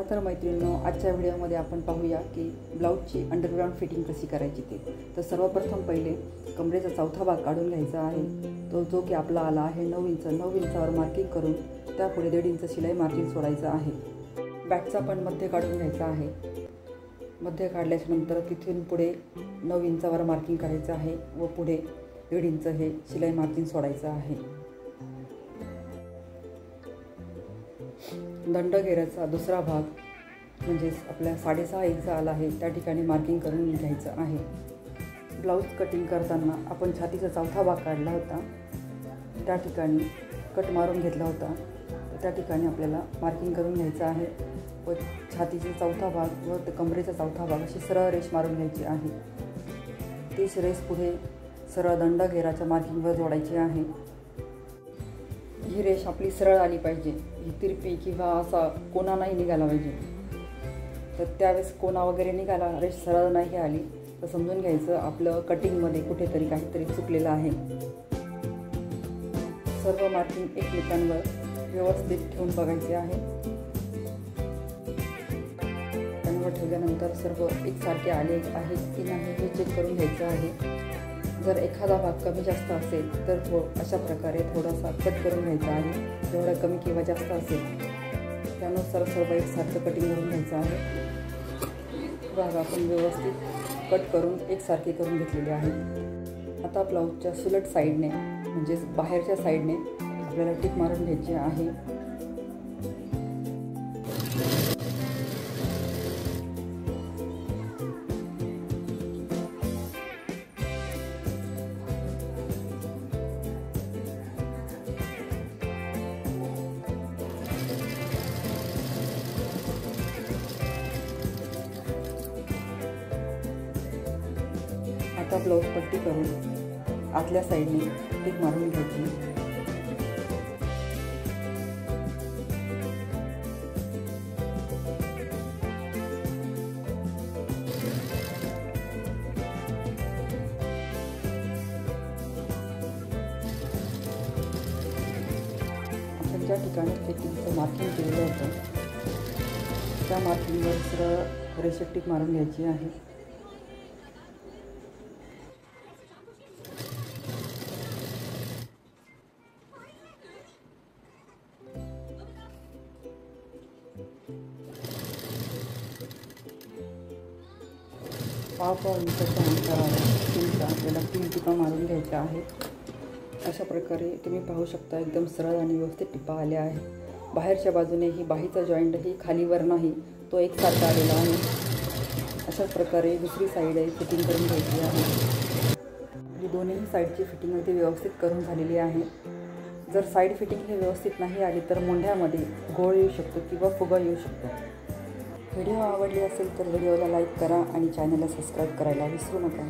तर मैत्रिणींनो, आजच्या व्हिडिओमध्ये आपण पाहूया की ब्लाऊजची अंडरग्राऊंड फिटिंग कशी करायची ते। तर सर्वप्रथम पहिले कमरेचा चौथा भाग काढून घ्यायचा आहे, तो जो की आपला आला आहे 9 इंच। 9 इंचावर मार्किंग करून त्यापुढे 1.5 इंच शिलाई मार्जिन सोडायचं आहे। बॅकचा पण मध्य काढून घ्यायचा आहे। मध्य काढल्यानंतर तिथून पुढे 9 इंचावर मार्किंग करायचं आहे व पुढे 1.5 इंच हे शिलाई मार्जिन सोडायचं आहे। दंडघेराचा दुसरा भाग म्हणजे आपल्या 6.5 इंच आला आहे, त्या ठिकाणी मार्किंग करून घ्यायचं आहे। ब्लाऊज कटिंग करताना आपण छातीचा चौथा भाग काढला होता, त्या ठिकाणी कट मारून घेतला होता, त्या ठिकाणी आपल्याला मार्किंग करून घ्यायचं आहे व छातीचा चौथा भाग व कमरेचा चौथा भाग अशी सरळ रेष मारून घ्यायची आहे। तीच रेष पुढे सरळ दंडघेराच्या मार्किंगवर जोडायची आहे। ही रेष आपली सरळ आली पाहिजे, ही तिरपी किंवा असा कोना नाही निघाला पाहिजे। तर त्यावेळेस कोना वगैरे निघाला, रेष सरळ नाही आली तर समजून घ्यायचं आपलं कटिंगमध्ये कुठेतरी काहीतरी चुकलेलं आहे। सर्व मार्किंग एकमेकांवर व्यवस्थित ठेवून बघायचे आहे। त्यांवर ठेवल्यानंतर सर्व एकसारखे आले आहेत की नाही हे चेक करून घ्यायचं आहे। जर एखादा भाग कमी जास्त असेल तर अशा प्रकारे थोडासा कट करून घ्यायचा आहे। जेवढा कमी किंवा जास्त असेल त्यानुसार सर्व एकसारखं कटिंग करून घ्यायचं आहे। भाग आपण व्यवस्थित कट करून एकसारखे करून घेतलेले आहेत। आता ब्लाऊजच्या सुलट साईडने म्हणजेच बाहेरच्या साईडने आपल्याला टिक मारून घ्यायची आहे। आता ब्लाऊज पट्टी करून आतल्या साईडने टिक मारून घ्यायची। आपण ज्या ठिकाणी फिटिंगचं मार्किंग केलेलं होतं त्या मार्किंगवर सरळ रेषेत टिक मारून घ्यायची आहे। पाव इंचाच्या अंतरावर आपल्याला 3 टिपा मारून घ्यायच्या आहेत। अशा प्रकारे तुम्ही पाहू शकता एकदम सरळ आणि व्यवस्थित टिपा आल्या आहेत। बाहेरच्या बाजूने ही बाहीचा जॉईंट ही खालीवर नाही, तो एकसारखा आलेला आहे। अशा प्रकारे दुसरी साईड फिटिंग करून घ्यायची आहे। ही दोन्ही साईडची फिटिंग अगदी व्यवस्थित करून झालेली आहे। जर साईड फिटिंग हे व्यवस्थित नाही आली तर मुंढ्यामध्ये घोळ येऊ शकतो किंवा फुगा येऊ शकतो। व्हिडिओ आवडली असेल तर व्हिडिओला लाईक करा आणि चॅनलला सबस्क्राईब करायला विसरू नका।